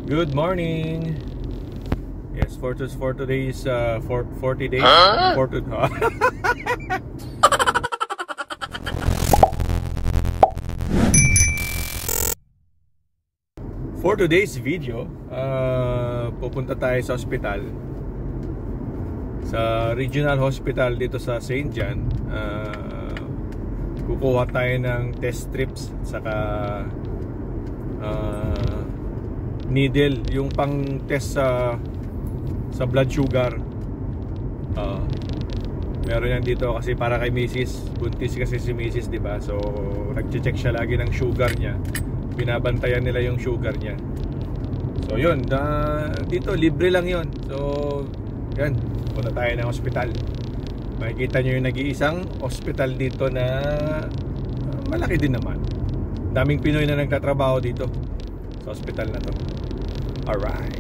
Good morning. Yes, for today's 40 days. Huh? For today's video, pupunta tayo sa ospital, sa regional hospital dito sa St. John. Kukuha tayo ng test strips saka needle, yung pang test sa blood sugar. Meron yan dito kasi para kay Mrs. Buntis kasi si Mrs., di ba? So nagche-check siya lagi ng sugar niya. Binabantayan nila yung sugar niya. So yun, dito libre lang yun. So yan, punta tayo ng ospital. Makikita nyo yung nag-iisang ospital dito na malaki din naman. Daming Pinoy na nagtatrabaho dito sa ospital na to. Alright.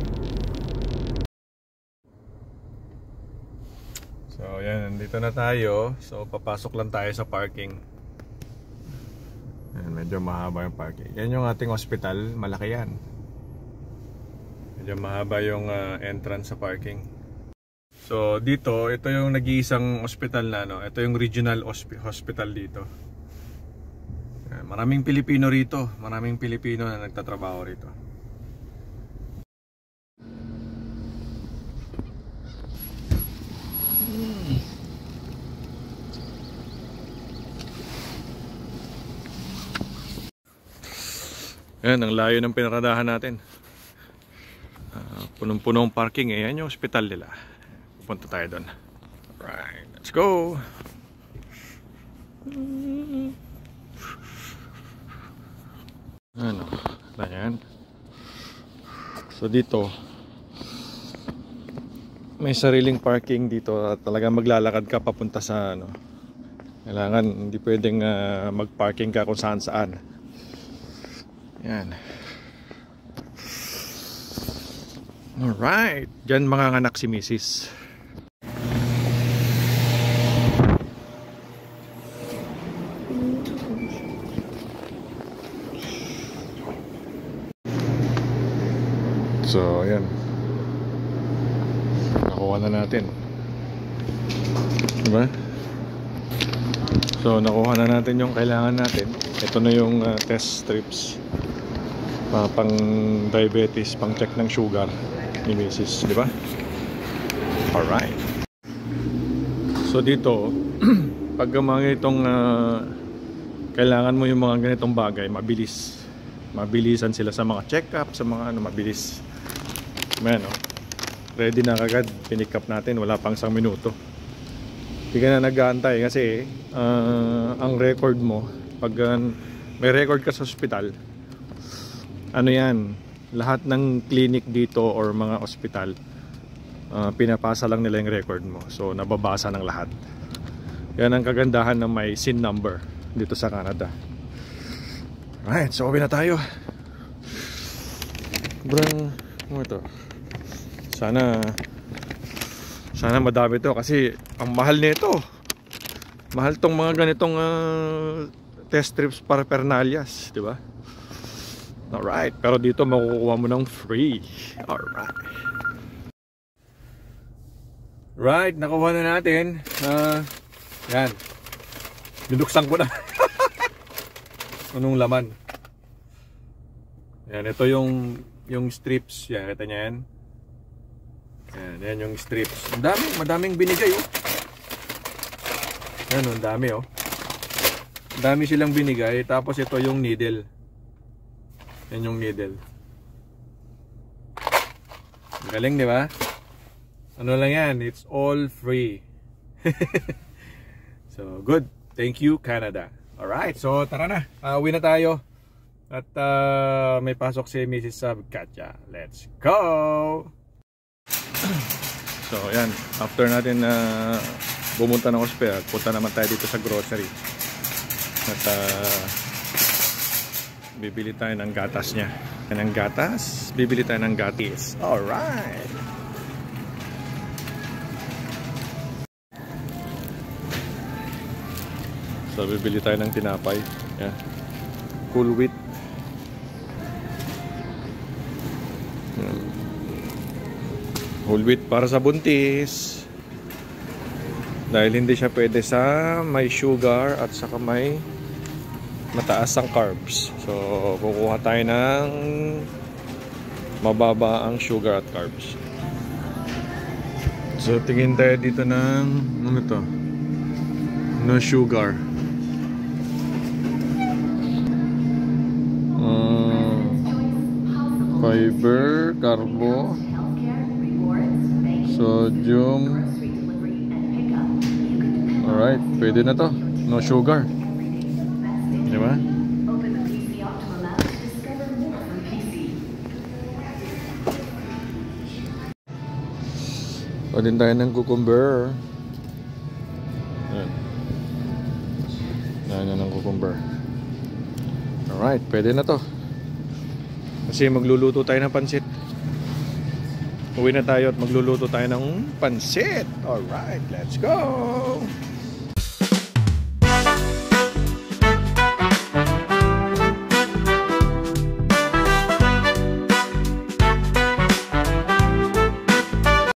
So yan, nandito na tayo. So papasok lang tayo sa parking. Yan, medyo mahaba yung parking. Yan yung ating ospital, malaki yan. Medyo mahaba yung entrance sa parking. So dito, ito yung nag-iisang ospital na ito yung regional hospital dito. Yan, maraming Pilipino rito, maraming Pilipino na nagtatrabaho rito. Yan, ang layo ng pinaradahan natin. Punong-punong parking. Yan yung hospital nila. Pupunta tayo doon. Alright, let's go. Ano, yan. So dito may sariling parking dito. Talagang maglalakad ka papunta sa kailangan, hindi pwedeng mag-parking ka kung saan-saan. Yan. Alright, dyan manganganak si Mrs. So yan, nakuha na natin, diba? So nakuha na natin yung kailangan natin. Ito na yung test strips, pang diabetes, pang check ng sugar ni Mrs., di ba? Alright. So dito pag mga itong kailangan mo yung mga ganitong bagay, mabilisan sila sa mga check-up, sa mga mabilis. Ayan, ready na kagad, pinick up natin, wala pang 1 minuto. Hindi ka na nag-aantay kasi ang record mo, pag may record ka sa hospital, yan, lahat ng clinic dito or mga ospital, pinapasa lang nila yung record mo. So nababasa ng lahat. Yan ang kagandahan ng may SIN number dito sa Canada. Right, so uwi na tayo. Ito. Sana madami to kasi ang mahal nito. Mahal tong mga ganitong test strips para pernalias, di ba? Alright, pero dito makukuha mo ng free. Alright. Right, nakuha na natin. Yan. Binuksan ko na. Anong laman? Yan, ito yung strips. Yan, kita niya yan. Yan yung strips. Madaming binigay Yan, ang dami Ang dami silang binigay. Tapos ito yung needle. Yan yung needle. Galing, di ba? Ano lang yan, it's all free. So good, thank you Canada. Alright, so tara na, uwi na tayo. At may pasok si Mrs. Katya. Let's go. So yan, after natin bumunta ng hospital, punta naman tayo dito sa grocery. At bibili tayo ng gatas niya. Ng gatas, bibili tayo ng gatis. Alright. So bibili tayo ng tinapay. Yan. Cool wheat. Whole wheat para sa buntis. Dahil hindi siya pwede sa may sugar at saka may mataas ang carbs. So, kukuha tayo ng mababa ang sugar at carbs. So, tingin tayo dito ng ano to? No sugar. Fiber, carbo, sodium. Alright, pwede na to. No sugar. Di ba? O din tayo ng cucumber. Ayan. Ayan ng cucumber. Alright, pwede na to. Kasi magluluto tayo ng pansit. Uwi na tayo at magluluto tayo ng pansit. Alright, let's go!